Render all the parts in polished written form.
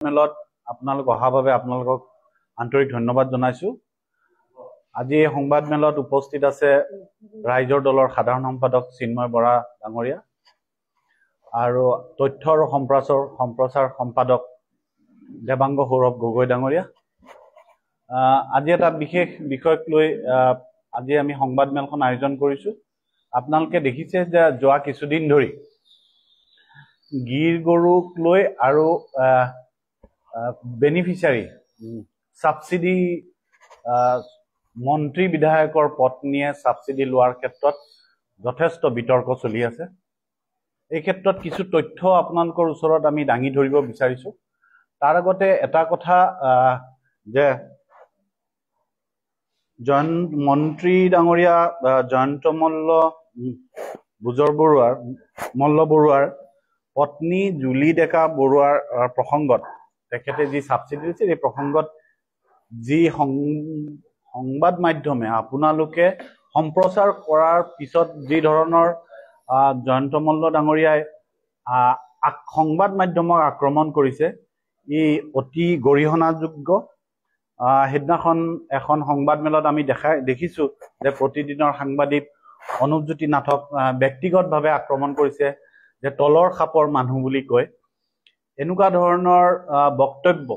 মেলত আপোনালোক অহাৰ বাবে আপোনালোকক আন্তৰিক ধন্যবাদ জনাইছো। আজি এই সংবাদ মেলত উপস্থিত আছে ৰাইজৰ দলৰ সাধাৰণ সম্পাদক চিন্ময় বৰা ডাঙৰীয়া আৰু তথ্য আৰু সম্প্ৰচাৰ সম্পাদক দেৱাংগ সৌৰভ গগৈ ডাঙৰীয়া। আজি এটা বিশেষ বিষয়ক লৈ আজি আমি সংবাদ মেলখন আয়োজন কৰিছো। আপোনালোকে দেখিছে যে যোৱা কিছুদিন ধৰি গিৰ গৰুক লৈ আৰু বেনিফিচিয়াৰী সাবসিডি মন্ত্ৰী বিধায়কৰ পত্নীয়ে সাবসিডি লোৱাৰ ক্ষেত্ৰত যথেষ্ট বিতৰ্ক চলি আছে। এই ক্ষেত্ৰত কিছু তথ্য আপোনালোকৰ ওচৰত আমি দাঙি ধৰিব বিচাৰিছো। তাৰ আগতে এটা কথা যে মন্ত্ৰী ডাঙৰীয়া জয়ন্ত মল্ল বৰুৱাৰ পত্নী জুলি ডেকা বৰুৱাৰ প্ৰসংগত তেখেতে যি সাবসিডি দিছে এই প্ৰসংগত যি সংবাদ মাধ্যমে আপোনালোকে সম্প্ৰচাৰ কৰাৰ পিছত যি ধৰণৰ জয়ন্ত মল্ল ডাঙৰীয়াই সংবাদ মাধ্যমক আক্ৰমণ কৰিছে ই অতি গৰিহণাযোগ্য। সেইদিনাখন এখন সংবাদ মেলত আমি দেখিছো যে প্ৰতিদিনৰ সাংবাদিক অনুপজ্যোতি নাথক ব্যক্তিগতভাৱে আক্ৰমণ কৰিছে, যে তলৰ খাপৰ মানুহ বুলি কয়। এনেকুৱা ধৰণৰ বক্তব্য,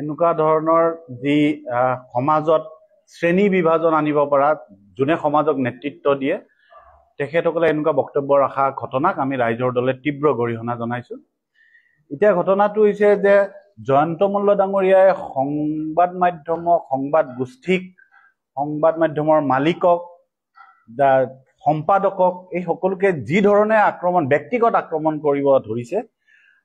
এনেকুৱা ধৰণৰ যি সমাজত শ্ৰেণী বিভাজন আনিব পৰা, যোনে সমাজক নেতৃত্ব দিয়ে, তেখেতসকলে এনেকুৱা বক্তব্য ৰখা ঘটনাক আমি ৰাইজৰ দলে তীব্ৰ গৰিহণা জনাইছো। এতিয়া ঘটনাটো হৈছে যে জয়ন্ত মল্ল ডাঙৰীয়াই সংবাদ মাধ্যমক, সংবাদ গোষ্ঠীক, সংবাদ মাধ্যমৰ মালিকক, সম্পাদকক, এই সকলোকে যি ধৰণে ব্যক্তিগত আক্ৰমণ কৰিব ধৰিছে,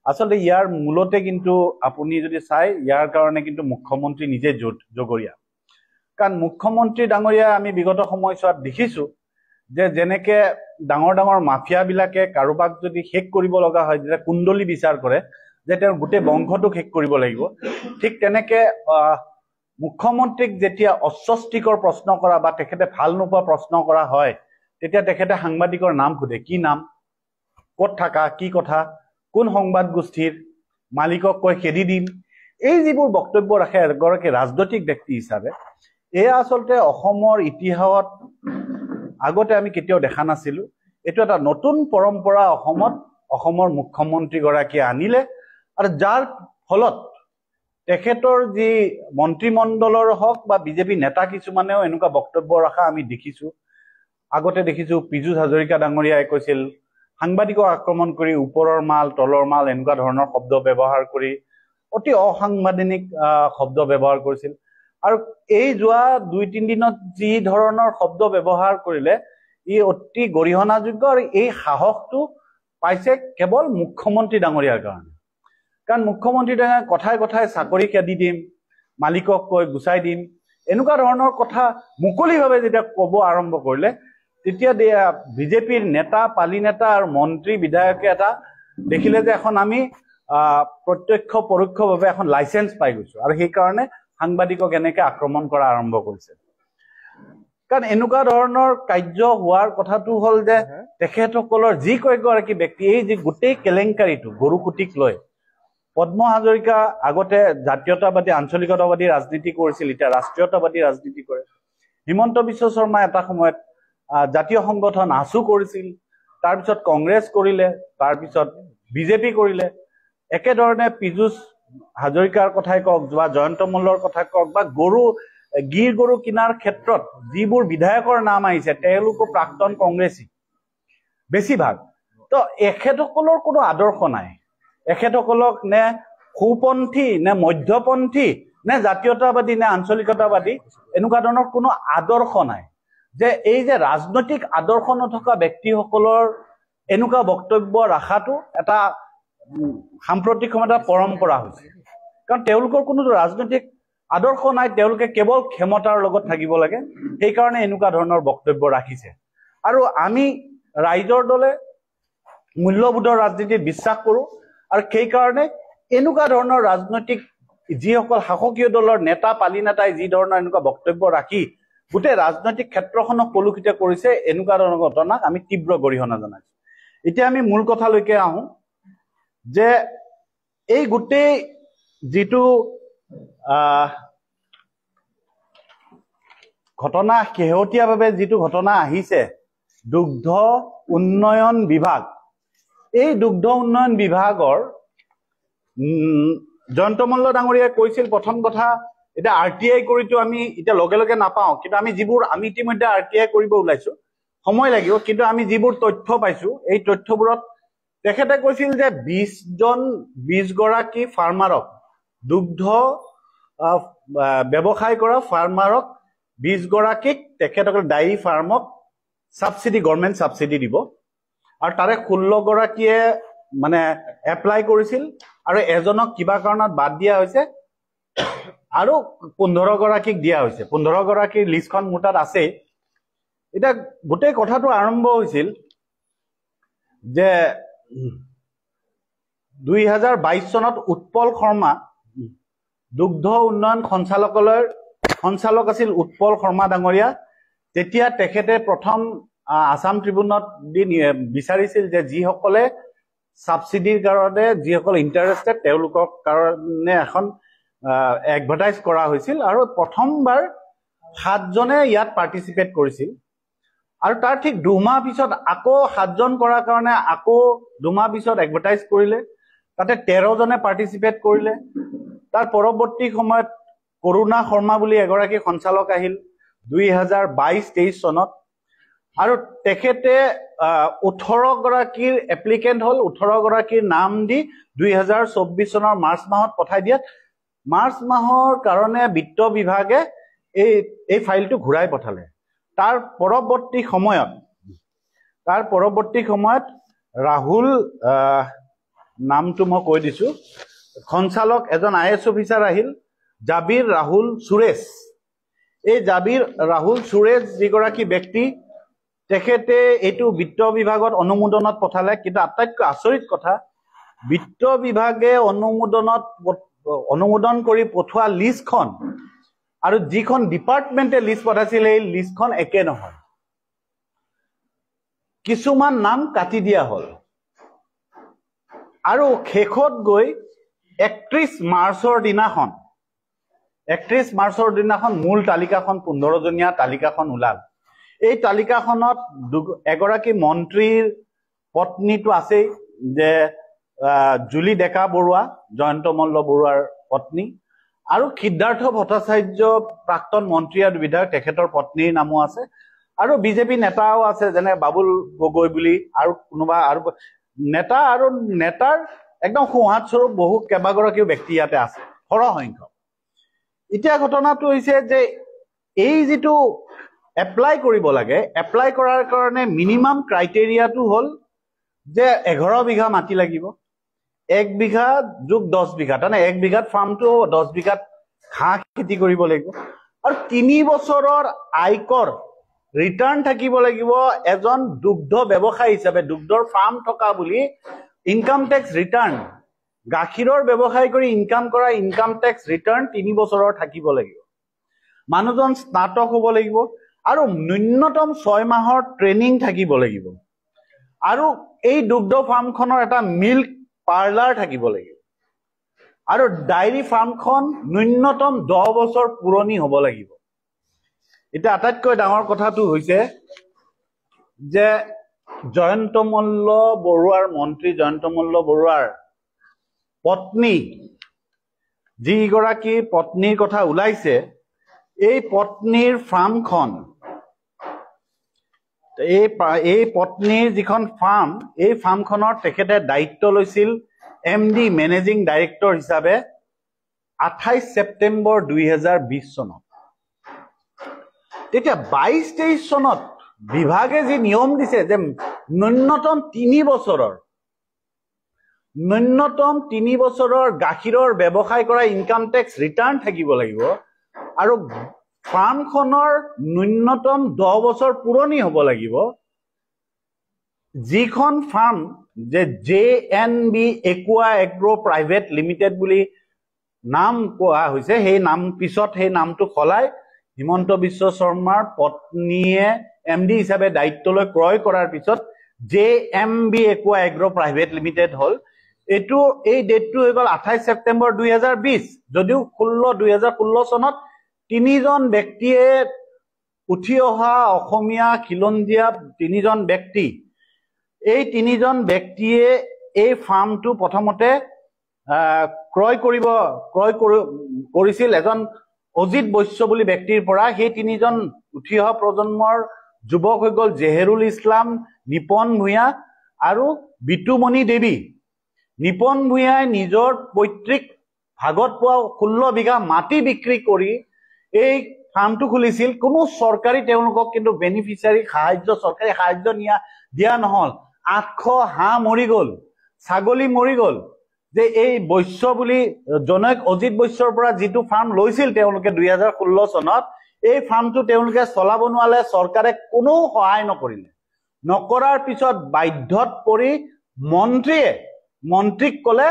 আচলতে ইয়াৰ মূলতে কিন্তু আপুনি যদি চাই ইয়াৰ কাৰণে কিন্তু মুখ্যমন্ত্ৰী নিজে জগৰীয়া। কাৰণ মুখ্যমন্ত্ৰী ডাঙৰীয়া আমি বিগত সময়ছোৱাত দেখিছো যে যেনেকে ডাঙৰ ডাঙৰ মাফিয়া বিলাকে কাৰোবাক যদি শেষ কৰিব লগা হয়, যেতিয়া কুণ্ডলী বিচাৰ কৰে যে তেওঁৰ গোটেই বংশটোক শেষ কৰিব লাগিব, ঠিক তেনেকে মুখ্যমন্ত্ৰীক যেতিয়া অস্বস্তিকৰ প্ৰশ্ন কৰা বা তেখেতে ভাল নোপোৱা প্ৰশ্ন কৰা হয়, তেতিয়া তেখেতে সাংবাদিকৰ নাম সোধে, কি নাম, ক'ত থাকা, কি কথা, কোন সংবাদ গোষ্ঠীৰ, মালিকক কৈ খেদি দিম। এই যিবোৰ বক্তব্য ৰাখে এগৰাকী ৰাজনৈতিক ব্যক্তি হিচাপে, এয়া আচলতে অসমৰ ইতিহাসত আগতে আমি কেতিয়াও দেখা নাছিলো। এইটো এটা নতুন পৰম্পৰা অসমৰ মুখ্যমন্ত্ৰীগৰাকীয়ে আনিলে, আৰু যাৰ ফলত তেখেতৰ যি মন্ত্ৰীমণ্ডলৰ হওক বা বিজেপি নেতা কিছুমানেও এনেকুৱা বক্তব্য ৰখা আমি দেখিছো। আগতে দেখিছো পীযুষ হাজৰিকা ডাঙৰীয়াই কৈছিল সাংবাদিকক আক্ৰমণ কৰি ওপৰৰ মাল তলৰ মাল এনেকুৱা ধৰণৰ শব্দ ব্যৱহাৰ কৰি অতি অসাংবিধানিক শব্দ ব্যৱহাৰ কৰিছিল। আৰু এই যোৱা 2-3 দিনত যি ধৰণৰ শব্দ ব্যৱহাৰ কৰিলে ই অতি গৰিহণাযোগ্য, আৰু এই সাহসটো পাইছে কেৱল মুখ্যমন্ত্ৰী ডাঙৰীয়াৰ কাৰণে। কাৰণ মুখ্যমন্ত্ৰী ডাঙৰীয়াই কথাই কথাই চাকৰি খেদি দিম, মালিকক কৈ গুচাই দিম, এনেকুৱা ধৰণৰ কথা মুকলিভাৱে যেতিয়া ক'ব আৰম্ভ কৰিলে, তেতিয়া বিজেপিৰ নেতা, পালি নেতা আৰু মন্ত্ৰী বিধায়কে এটা দেখিলে যে এখন আমি প্ৰত্যক্ষ পৰোক্ষভাৱে এখন লাইচেন্স পাই গৈছো, আৰু সেইকাৰণে সাংবাদিকক এনেকে আক্ৰমণ কৰা আৰম্ভ কৰিছে। কাৰণ এনেকুৱা ধৰণৰ কাৰ্য হোৱাৰ কথাটো হ'ল যে তেখেতসকলৰ যি কেইগৰাকী ব্যক্তি এই যি গোটেই কেলেংকাৰীটো গৰুকুটিক লৈ, পদ্ম হাজৰিকা আগতে জাতীয়তাবাদী আঞ্চলিকতাবাদী ৰাজনীতি কৰিছিল, এতিয়া ৰাষ্ট্ৰীয়তাবাদী ৰাজনীতি কৰে। হিমন্ত বিশ্ব শৰ্মা এটা সময়ত জাতীয় সংগঠন আছু কৰিছিল, তাৰপিছত কংগ্ৰেছ কৰিলে, তাৰপিছত বিজেপি কৰিলে। একেধৰণে পীযুষ হাজৰিকাৰ কথাই কওক বা জয়ন্ত মল্লৰ কথাই কওক বা গিৰ গৰু কিনাৰ ক্ষেত্ৰত যিবোৰ বিধায়কৰ নাম আহিছে তেওঁলোকো প্ৰাক্তন কংগ্ৰেছী বেছিভাগ। তো এখেতসকলৰ কোনো আদৰ্শ নাই। এখেতসকলক নে সোঁপন্থী নে মধ্যপন্থী নে জাতীয়তাবাদী নে আঞ্চলিকতাবাদী এনেকুৱা ধৰণৰ কোনো আদৰ্শ নাই। যে এই যে ৰাজনৈতিক আদৰ্শ নথকা ব্যক্তিসকলৰ এনেকুৱা বক্তব্য ৰখাটো এটা সাম্প্ৰতিক সময়ত পৰম্পৰা হৈছে। কাৰণ তেওঁলোকৰ কোনো ৰাজনৈতিক আদৰ্শ নাই, তেওঁলোকে কেৱল ক্ষমতাৰ লগত থাকিব লাগে, সেইকাৰণে এনেকুৱা ধৰণৰ বক্তব্য ৰাখিছে। আৰু আমি ৰাইজৰ দলে মূল্যবোধৰ ৰাজনীতিত বিশ্বাস কৰো, আৰু সেইকাৰণে এনেকুৱা ধৰণৰ ৰাজনৈতিক যিসকল শাসকীয় দলৰ নেতা, পালি নেতাই যি ধৰণৰ এনেকুৱা বক্তব্য ৰাখি গোটেই ৰাজনৈতিক ক্ষেত্ৰখনক কলুষিত কৰিছে, এনেকুৱা ধৰণৰ ঘটনাক আমি তীব্ৰ গৰিহণা জনাইছো। এতিয়া আমি মূল কথালৈকে আহো যে এই গোটেই যিটো ঘটনা শেহতীয়াভাৱে যিটো ঘটনা আহিছে দুগ্ধ উন্নয়ন বিভাগ, এই দুগ্ধ উন্নয়ন বিভাগৰ জয়ন্ত মল্ল ডাঙৰীয়াই কৈছিল প্ৰথম কথা, এতিয়া RTI কৰিতো আমি এতিয়া লগে লগে নাপাওঁ, কিন্তু আমি যিবোৰ আমি ইতিমধ্যে RTI কৰিব ওলাইছো, সময় লাগিব, কিন্তু আমি যিবোৰ তথ্য পাইছো এই তথ্যবোৰত তেখেতে কৈছিল যে 20 গৰাকী ফাৰ্মাৰক, দুগ্ধ ব্যৱসায় কৰা ফাৰ্মাৰক 20 গৰাকীক তেখেতসকল ডায়েৰী ফাৰ্মক সাবসিডি, গভৰ্ণমেণ্ট সাবসিডি দিব, আৰু তাৰে 16 গৰাকীয়ে মানে এপ্লাই কৰিছিল আৰু এজনক কিবা কাৰণত বাদ দিয়া হৈছে আৰু 15 গৰাকীক দিয়া হৈছে। 15 গৰাকীৰ লিষ্টখন মোৰ তাত আছে। এতিয়া গোটেই কথাটো আৰম্ভ হৈছিল যে 2022 চনত উৎপল শৰ্মা, দুগ্ধ উন্নয়ন সঞ্চালকালয়ৰ সঞ্চালক আছিল উৎপল শৰ্মা ডাঙৰীয়া। তেতিয়া তেখেতে প্ৰথম আসাম ট্ৰিবিউনত বিচাৰিছিল যে যিসকলে সাবসিডিৰ কাৰণে, যিসকল ইণ্টাৰেষ্টেড তেওঁলোকৰ কাৰণে এখন এডভাৰটাইজ কৰা হৈছিল, আৰু প্ৰথমবাৰ 7 জনে ইয়াত পাৰ্টিচিপেট কৰিছিল। আৰু তাৰ ঠিক 2 মাহ পিছত আকৌ 7 জন কৰাৰ কাৰণে আকৌ 2 মাহ পিছত এডভাৰটাইজ কৰিলে, তাতে 13 জনে পাৰ্টিচিপেট কৰিলে। তাৰ পৰৱৰ্তী সময়ত কৰুণা শৰ্মা বুলি এগৰাকী সঞ্চালক আহিল 2022-23 চনত, আৰু তেখেতে 18 গৰাকীৰ এপ্লিকেণ্ট হ'ল, 18 গৰাকীৰ নাম দি 2024 চনৰ মাৰ্চ মাহত পঠাই দিয়াত মাৰ্চ মাহৰ কাৰণে বিত্ত বিভাগে এই ফাইলটো ঘূৰাই পঠালে। তাৰ পৰৱৰ্তী সময়ত ৰাহুল, নামটো মই কৈ দিছো, সঞ্চালক এজন IAS অফিচাৰ আহিল, জাবিৰ ৰাহুল সুৰেশ। এই জাবিৰ ৰাহুল সুৰেশ যিগৰাকী ব্যক্তি, তেখেতে এইটো বিত্ত বিভাগত অনুমোদনত পঠালে। কিন্তু আটাইতকৈ আচৰিত কথা, বিত্ত বিভাগে অনুমোদন কৰি পঠোৱা লিষ্টখন আৰু যিখন ডিপাৰ্টমেণ্টে লিষ্ট পঠাইছিল এই লিষ্টখন একে নহয়, কিছুমান নাম কাটি দিয়া হ'ল। আৰু শেষত গৈ 31 মাৰ্চৰ দিনাখন মূল তালিকাখন, 15 জনীয়া তালিকাখন ওলাল। এই তালিকাখনত এগৰাকী মন্ত্ৰীৰ পত্নীটো আছেই, যে জুলি ডেকা বৰুৱা, জয়ন্ত মল্ল বৰুৱাৰ পত্নী, আৰু সিদ্ধাৰ্থ ভট্টাচাৰ্য প্ৰাক্তন মন্ত্ৰী আৰু বিধায়ক, তেখেতৰ পত্নীৰ নামো আছে, আৰু বিজেপি নেতাও আছে, যেনে বাবুল গগৈ বুলি, আৰু কোনোবা আৰু নেতা, আৰু নেতাৰ একদম সোঁহাত স্বৰূপ বহু কেইবাগৰাকীও ব্যক্তি ইয়াতে আছে, সৰহ সংখ্যক। এতিয়া ঘটনাটো হৈছে যে এই যিটো এপ্লাই কৰিব লাগে, এপ্লাই কৰাৰ কাৰণে মিনিমাম ক্ৰাইটেৰিয়াটো হ'ল যে 11 বিঘা মাটি লাগিব, 1 বিঘা যোগ 10 বিঘা, তাৰমানে 1 বিঘাত ফাৰ্মটো, 10 বিঘাত ঘাঁহ খেতি কৰিব লাগিব, আৰু 3 বছৰৰ আয়কৰ ৰিটাৰ্ণ থাকিব লাগিব এজন দুগ্ধ ব্যৱসায়ী হিচাপে, দুগ্ধৰ ফাৰ্ম থকা বুলি ইনকাম টেক্স ৰিটাৰ্ণ, গাখীৰৰ ব্যৱসায় কৰি ইনকাম কৰা ইনকাম টেক্স ৰিটাৰ্ণ 3 বছৰৰ থাকিব লাগিব। মানুহজন স্নাতক হ'ব লাগিব, আৰু ন্যূনতম 6 মাহৰ ট্ৰেইনিং থাকিব লাগিব, আৰু এই দুগ্ধ ফাৰ্মখনৰ এটা মিল্ক পাৰ্লাৰ থাকিব লাগিব, আৰু ডায়েৰী ফাৰ্মখন ন্যূনতম 10 বছৰ পুৰণি হ'ব লাগিব। এতিয়া আটাইতকৈ ডাঙৰ কথাটো হৈছে যে জয়ন্ত মল্ল বৰুৱাৰ, মন্ত্ৰী জয়ন্ত মল্ল বৰুৱাৰ পত্নী, যিগৰাকী পত্নীৰ কথা ওলাইছে, এই পত্নীৰ ফাৰ্মখন, এই পত্নীৰ যিখন ফাৰ্ম, এই ফাৰ্মখনৰ তেখেতে দায়িত্ব লৈছিল MD মেনেজিং ডাইৰেক্টৰ হিচাপে 28 ছেপ্টেম্বৰ 2020 চনত। তেতিয়া 22-23 চনত বিভাগে যি নিয়ম দিছে যে ন্যূনতম 3 বছৰৰ গাখীৰৰ ব্যৱসায় কৰা ইনকাম টেক্স ৰিটাৰ্ণ থাকিব লাগিব, আৰু ফাৰ্মখনৰ ন্যূনতম 10 বছৰ পুৰণি হ'ব লাগিব। যিখন ফাৰ্ম যে JNB একুৱা এগ্ৰো প্ৰাইভেট লিমিটেড বুলি নাম কোৱা হৈছে, সেই নাম পিছত সেই নামটো সলাই হিমন্ত বিশ্ব শৰ্মাৰ পত্নীয়ে MD হিচাপে দায়িত্ব লৈ ক্ৰয় কৰাৰ পিছত JMB একুৱা এগ্ৰো প্ৰাইভেট লিমিটেড হ'ল। এইটো এই ডেটটো হৈ গ'ল 28 ছেপ্টেম্বৰ 2020 যদিও 2016 চনত তিনিজন ব্যক্তিয়ে উঠি অহা অসমীয়া খিলঞ্জীয়া তিনিজন ব্যক্তি এই তিনিজন ব্যক্তিয়ে এই ফাৰ্মটো প্ৰথমতে ক্ৰয় কৰিছিল এজন অজিত বৈশ্য বুলি ব্যক্তিৰ পৰা সেই তিনিজন উঠি অহা প্ৰজন্মৰ যুৱক হৈ গ'ল জেহেৰুল ইছলাম নিপন ভূঞা আৰু বিতুমণি দেৱী নিপন ভূঞাই নিজৰ পৈতৃক ভাগত পোৱা 16 বিঘা মাটি বিক্ৰী কৰি এই ফাৰ্মটো খুলিছিল কোনো চৰকাৰী তেওঁলোকক কিন্তু বেনিফিচিয়াৰী চৰকাৰী সাহায্য দিয়া নহল 800 হাঁহ মৰি গ'ল ছাগলী মৰি গ'ল যে এই বৈশ্য বুলি জনক অজিত বৈশ্যৰ পৰা যিটো ফাৰ্ম লৈছিল তেওঁলোকে 2016 চনত এই ফাৰ্মটো তেওঁলোকে চলাব নোৱাৰে চৰকাৰে কোনো সহায় নকৰাৰ পিছত বাধ্যত পৰি মন্ত্ৰীক ক'লে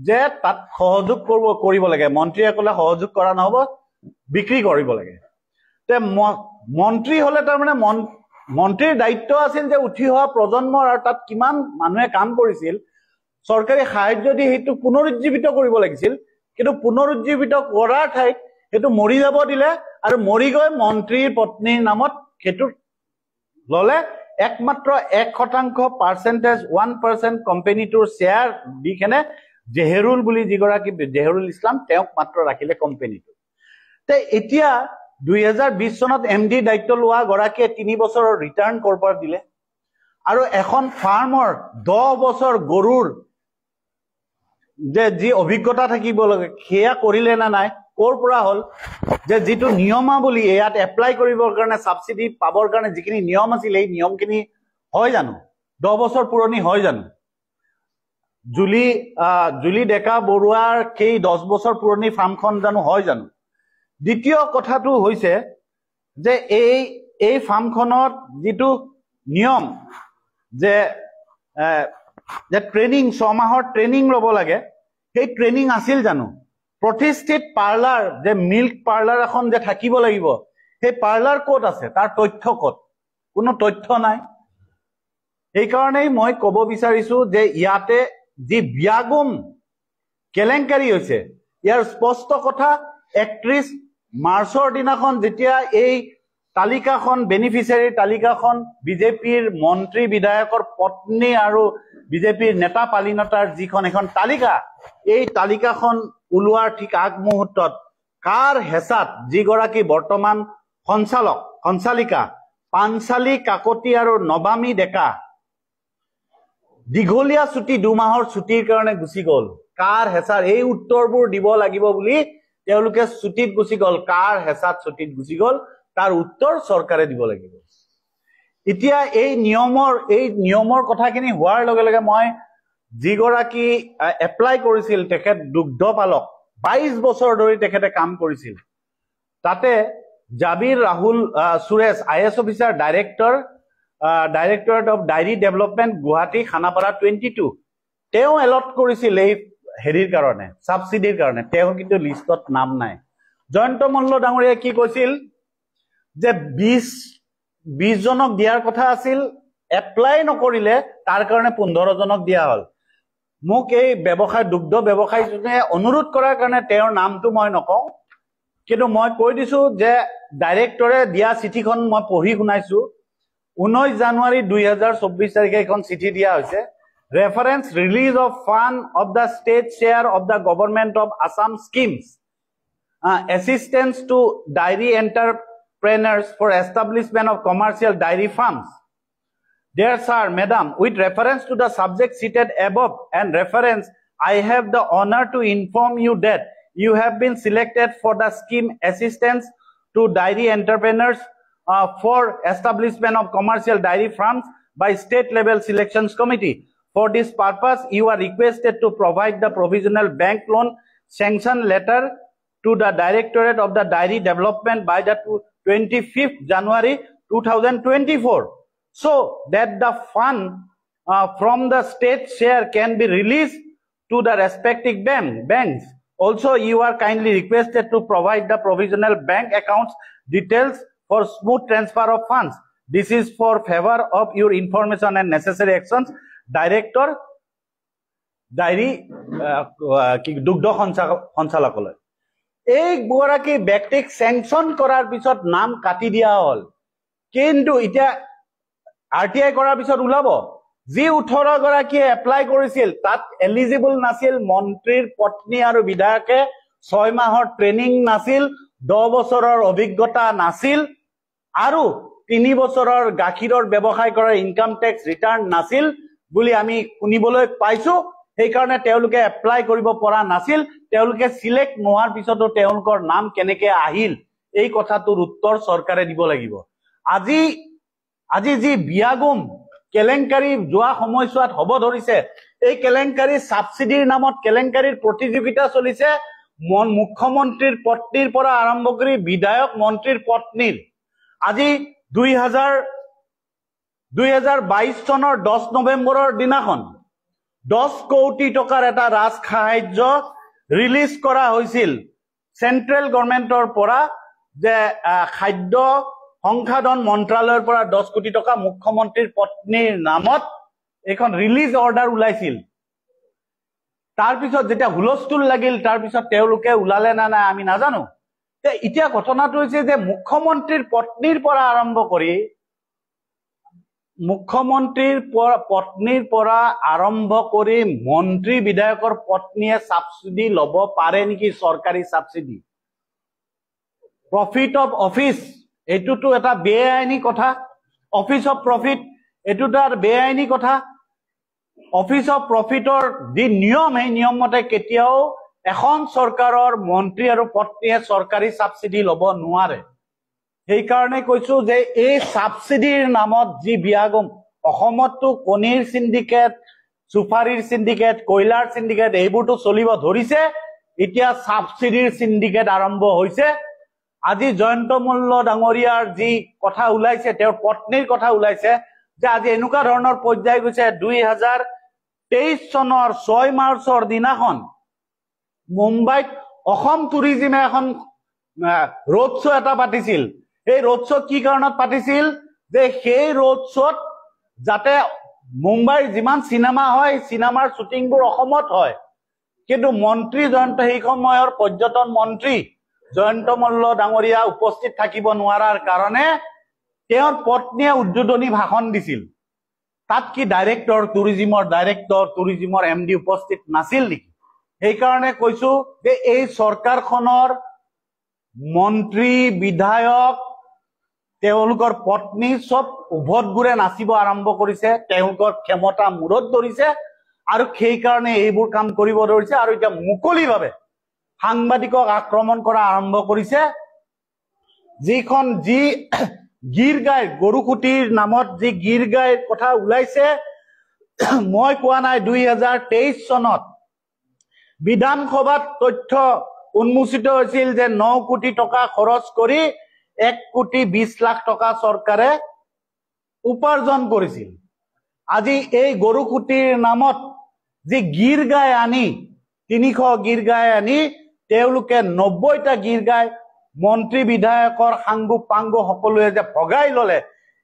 যে তাত সহযোগ কৰিব লাগে মন্ত্ৰীয়ে ক'লে সহযোগ কৰা নহব বিক্ৰী কৰিব লাগে তে মন্ত্ৰী হলে তাৰমানে মন্ত্ৰীৰ দায়িত্ব আছিল যে উঠি অহা প্ৰজন্মৰ আৰু তাত কিমান মানুহে কাম কৰিছিল চৰকাৰী সাহায্য দি সেইটো পুনৰুজ্জীৱিত কৰিব লাগিছিল কিন্তু পুনৰুজ্জীৱিত কৰাৰ ঠাইত সেইটো মৰি যাব দিলে আৰু মৰি গৈ মন্ত্ৰীৰ পত্নীৰ নামত সেইটো ললে একমাত্ৰ 1% 1% কোম্পানীটোৰ শ্বেয়াৰ দি কেনে জেহেৰুল বুলি যিগৰাকী জেহেৰুল ইছলাম তেওঁক মাত্ৰ ৰাখিলে কোম্পানীটো তে এতিয়া 2020 চনত এমডি দায়িত্ব লোৱা গৰাকীয়ে 3 বছৰৰ ৰিটাৰ্ণ কৰপৰা দিলে আৰু এখন ফাৰ্মৰ 10 বছৰ গৰুৰ যে যি অভিজ্ঞতা থাকিব লাগে সেয়া কৰিলে না নাই কৰ পৰা হল যে যিটো নিয়মাৱলী ইয়াত এপ্লাই কৰিবৰ কাৰণে সাবসিডি পাবৰ কাৰণে যিখিনি নিয়ম আছিল এই নিয়মখিনি হয় জানো 10 বছৰ পুৰণি হয় জানো জুলি ডেকা বৰুৱাৰ সেই 10 বছৰ পুৰণি ফাৰ্মখন জানো হয় জানো দ্বিতীয় কথাটো হৈছে যে এই ফাৰ্মখনত যিটো নিয়ম যে ট্ৰেনিং 6 মাহৰ ট্ৰেনিং ল'ব লাগে সেই ট্ৰেনিং আছিল জানো প্ৰতিষ্ঠিত পাৰ্লাৰ যে মিল্ক পাৰ্লাৰ এখন যে থাকিব লাগিব সেই পাৰ্লাৰ ক'ত আছে তাৰ তথ্য ক'ত কোনো তথ্য নাই এই কাৰণেই মই ক'ব বিচাৰিছো যে ইয়াতে যি ব্যাগুম কেলেংকাৰী হৈছে ইয়াৰ স্পষ্ট কথা 31 মাৰ্চৰ দিনাখন যেতিয়া এই তালিকাখন বেনিফিচিয়াৰী তালিকাখন বিজেপিৰ মন্ত্ৰী বিধায়কৰ পত্নী আৰু বিজেপিৰ নেতা পালিনতাৰ যিখন এখন তালিকা এই তালিকাখন উলোৱাৰ ঠিক আগমুহূৰ্তত কাৰ হেঁচাত যিগৰাকী বৰ্তমান সঞ্চালিকা পাঞ্চালী কাকতি আৰু নবামী ডেকা দীঘলীয়া ছুটি 2 মাহৰ ছুটিৰ কাৰণে গুচি গ'ল কাৰ হেঁচাৰ এই উত্তৰবোৰ দিব লাগিব বুলি তেওঁলোকে ছুটিত গুচি গ'ল কাৰ হেঁচাত ছুটিত গুচি গ'ল তাৰ উত্তৰ চৰকাৰে দিব লাগিব এতিয়া এই নিয়মৰ কথাখিনি হোৱাৰ লগে লগে মই যিগৰাকী এপ্লাই কৰিছিল তেখেত দুগ্ধ পালক 22 বছৰ ধৰি তেখেতে কাম কৰিছিল তাতে Jabir Rahul Suresh IS officer directorate of diary development Guwahati Khanapara 22 তেওঁ এলট কৰিছিল এই হেৰিৰ কাৰণে সাবসিডিৰ কাৰণে তেওঁ কিন্তু লিষ্টত নাম নাই জয়ন্ত মল্ল ডাঙৰীয়া কি কৈছিল যে 20 জনক দিয়াৰ কথা আছিল এপ্লাই নকৰিলে তাৰ কাৰণে 15 জনক দিয়া হল মোক এই ব্যৱসায় দুগ্ধ ব্যৱসায়ীজনে অনুৰোধ কৰাৰ কাৰণে তেওঁৰ নামটো মই নকওঁ কিন্তু মই কৈ দিছো যে ডাইৰেক্টৰে দিয়া চিঠিখন মই পঢ়ি শুনাইছো 19 জানুৱাৰী 2024 তাৰিখে এখন চিঠি দিয়া হৈছে reference release of fund of the state share of the government of Assam schemes assistance to dairy entrepreneurs for establishment of commercial dairy farms dear sir madam with reference to the subject cited above and reference I have the honor to inform you that you have been selected for the scheme assistance to dairy entrepreneurs for establishment of commercial dairy farms by state level selections committee. For this purpose, you are requested to provide the provisional bank loan sanction letter to the Directorate of the Dairy Development by the 25th January 2024, so that the fund from the state share can be released to the respective banks. Also, you are kindly requested to provide the provisional bank accounts details for smooth transfer of funds. This is for favor of your information and necessary actions. Director diary কি দুগ্ধ সঞ্চালকালয় এই গৰাকী ব্যক্তিক sanction কৰাৰ পিছত নাম কাটি দিয়া হ'ল কিন্তু এতিয়া RTI কৰাৰ পিছত ওলাব যি 18 গৰাকীয়ে এপ্লাই কৰিছিল তাত এলিজিবল নাছিল মন্ত্ৰীৰ পত্নী আৰু বিধায়কে 6 মাহৰ ট্ৰেইনিং নাছিল 10 বছৰৰ অভিজ্ঞতা নাছিল আৰু 3 বছৰৰ গাখীৰৰ ব্যৱসায় কৰাৰ ইনকাম টেক্স ৰিটাৰ্ণ নাছিল বুলি আমি শুনিবলৈ পাইছো সেই কাৰণে তেওঁলোকে এপ্লাই কৰিব পৰা নাছিল তেওঁলোকে সিলেক্ট নোৱাৰ পিছতো তেওঁলোকৰ নাম কেনেকৈ আহিল এই কথাটোৰ উত্তৰ চৰকাৰে দিব লাগিব আজি যি বিয়াগুম কেলেংকাৰী যোৱা সময়ছোৱাত হ'ব ধৰিছে এই কেলেংকাৰী সাবসিডিৰ নামত কেলেংকাৰীৰ প্ৰতিযোগিতা চলিছে মুখ্যমন্ত্ৰীৰ পত্নীৰ পৰা আৰম্ভ কৰি বিধায়ক মন্ত্ৰীৰ পত্নীৰ আজি 2022 চনৰ 10 নৱেম্বৰৰ দিনাখন 10 কোটি টকাৰ এটা ৰাজ সাহায্য ৰিলিজ কৰা হৈছিল সেন্ট্ৰেল গভৰ্ণমেন্টৰ পৰা যে খাদ্য সংসাধন মন্ত্ৰালয়ৰ পৰা 10 কোটি টকা মুখ্যমন্ত্ৰীৰ পত্নীৰ নামত এখন ৰিলিজ অৰ্ডাৰ ওলাইছিল তাৰ পিছত যেতিয়া হুলস্থুল লাগিল তাৰ পিছত তেওঁলোকে ওলালে না নাই আমি নাজানো এতিয়া ঘটনাটো হৈছে যে মুখ্যমন্ত্ৰীৰ পত্নীৰ পৰা আৰম্ভ কৰি মুখ্যমন্ত্ৰীৰ পত্নীৰ পৰা আৰম্ভ কৰি মন্ত্ৰী বিধায়কৰ পত্নীয়ে সাবসিডি লব পাৰে নেকি চৰকাৰী সাবসিডি প্ৰফিট অফ অফিস এটুটো এটা বেআইনী কথা অফিস অফ প্ৰফিট এটুটো আৰ বেআইনী কথা অফিস অফ প্ৰফিটৰ যি নিয়ম এই নিয়ম মতে কেতিয়াও এখন চৰকাৰৰ মন্ত্ৰী আৰু পত্নীয়ে চৰকাৰী সাবসিডি লব নোৱাৰে সেই কাৰণে কৈছো যে এই সাবসিডিৰ নামত যি বিয়াগুম অসমতো কণীৰ সিন্ডিকেট সুপাৰীৰ সিন্ডিকেট কয়লাৰ সিন্ডিকেট এইবোৰটো চলিব ধৰিছে এতিয়া সাবসিডিৰ সিন্ডিকেট আৰম্ভ হৈছে আজি জয়ন্ত মল্ল ডাঙৰীয়াৰ যি কথা ওলাইছে তেওঁৰ পত্নীৰ কথা ওলাইছে যে আজি এনেকুৱা ধৰণৰ পৰ্যায় গৈছে 2023 চনৰ 6 মাৰ্চৰ দিনাখন মুম্বাইত অসম টুৰিজিমে এখন ৰোড শ্ব' এটা পাতিছিল এই ৰোড শ্ব' কি কাৰণত পাতিছিল যে সেই ৰোড শ্ব'ত যাতে মুম্বাইৰ যিমান সিনেমা হয় সিনেমাৰ শুটিংবোৰ অসমত হয় কিন্তু মন্ত্ৰী জয়ন্ত সেই সময়ৰ পৰ্যটন মন্ত্ৰী জয়ন্ত মল্ল ডাঙৰীয়া উপস্থিত থাকিব নোৱাৰাৰ কাৰণে তেওঁৰ পত্নীয়ে উদ্বোধনী ভাষণ দিছিল তাত কি ডাইৰেক্টৰ টুৰিজিমৰ MD উপস্থিত নাছিল নেকি সেই কাৰণে কৈছো যে এই চৰকাৰখনৰ মন্ত্ৰী বিধায়ক তেওঁলোকৰ পত্নী সব উভতগুৰে নাচিব আৰম্ভ কৰিছে তেওঁলোকৰ ক্ষমতা মূৰত ধৰিছে আৰু সেই কাৰণে এইবোৰ কাম কৰিব ধৰিছে আৰু এতিয়া মুকলিভাৱে সাংবাদিকক আক্ৰমণ কৰা আৰম্ভ কৰিছে যিখন যি গিৰগাঁও গৰুকুটিৰ নামত যি গিৰগাঁওৰ কথা ওলাইছে মই কোৱা নাই 2023 চনত বিধানসভাত তথ্য উন্মোচিত হৈছিল যে 9 কোটি টকা খৰচ কৰি 1 কোটি 20 লাখ টকা চৰকাৰে উপাৰ্জন কৰিছিল আজি এই গৰুকুটিৰ নামত যি গিৰগাঁও আনি 300 গিৰগাঁও আনি তেওঁলোকে 90টা গিৰগাঁও মন্ত্ৰী বিধায়কৰ সাংগু পাংগু সকলোৱে যে ভগাই ললে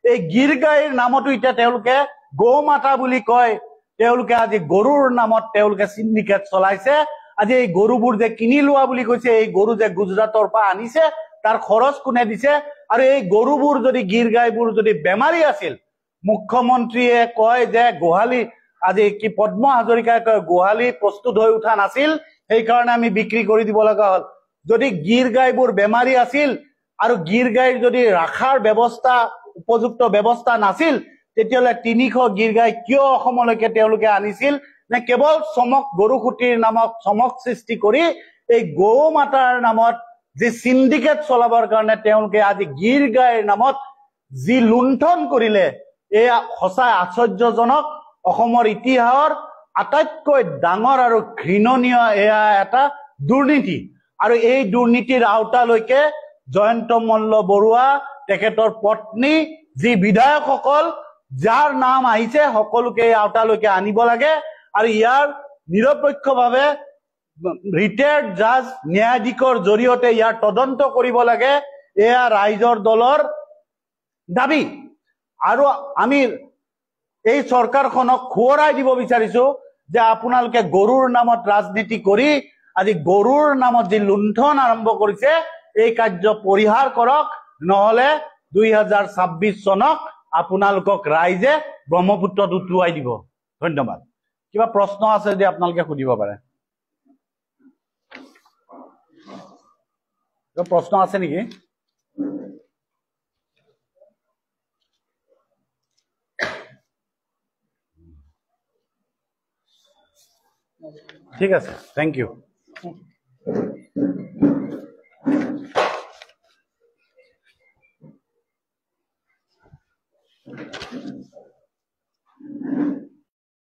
এই গিৰগাঁওৰ নামতো এতিয়া তেওঁলোকে গৌমাতা বুলি কয় তেওঁলোকে আজি গৰুৰ নামত তেওঁলোকে সিন্ডিকেট চলাইছে আজি এই গৰুবোৰ যে কিনি লোৱা বুলি কৈছে এই গৰু যে গুজৰাটৰ পৰা আনিছে তাৰ খৰচ কোনে দিছে আৰু এই গৰুবোৰ যদি গিৰগাঁওবোৰ যদি বেমাৰী আছিল মুখ্যমন্ত্ৰীয়ে কয় যে গোহালি আজি কি পদ্ম হাজৰিকাই কয় গোহালি প্ৰস্তুত হৈ উঠা নাছিল সেই কাৰণে আমি বিক্ৰী কৰি দিব লগা হল যদি গিৰগাঁওবোৰ বেমাৰী আছিল আৰু গিৰগাঁওৰ যদি ৰাখাৰ ব্যৱস্থা উপযুক্ত ব্যৱস্থা নাছিল তেতিয়ালে 300 গিৰগাঁও কিয় অসমলৈকে তেওঁলোকে আনিছিল নে কেৱল চমক গৰুকুটিৰ নামত চমক সৃষ্টি কৰি এই গৌ মাতাৰ নামত যি সিন্ডিকেট চলাবৰ কাৰণে তেওঁলোকে আজি গিৰগাঁওৰ নামত যি লুণ্ঠন কৰিলে এয়া সঁচাই আশ্চৰ্যজনক অসমৰ ইতিহাসৰ আটাইতকৈ ডাঙৰ আৰু ঘৃণনীয় এয়া এটা দুৰ্নীতি আৰু এই দুৰ্নীতিৰ আওতালৈকে জয়ন্ত মল্ল বৰুৱা তেখেতৰ পত্নী যি বিধায়কসকল যাৰ নাম আহিছে সকলোকে এই আওতালৈকে আনিব লাগে আৰু ইয়াৰ নিৰপেক্ষভাৱে ৰিটায়াৰ্ড জাজ ন্যায়াধীশৰ জৰিয়তে ইয়াৰ তদন্ত কৰিব লাগে এয়া ৰাইজৰ দলৰ দাবী আৰু আমি এই চৰকাৰখনক খুৱৰাই দিব বিচাৰিছো যে আপোনালোকে গৰুৰ নামত ৰাজনীতি কৰি আজি গৰুৰ নামত যি লুণ্ঠন আৰম্ভ কৰিছে এই কাৰ্য পৰিহাৰ কৰক, নহলে 2026 চনক আপোনালোকক ৰাইজে ব্ৰহ্মপুত্ৰত উটুৱাই দিব। ধন্যবাদ। কিবা প্ৰশ্ন আছে যদি আপোনালোকে সুধিব পাৰে। প্ৰশ্ন আছে নেকি? ঠিক আছে, থেংক ইউ।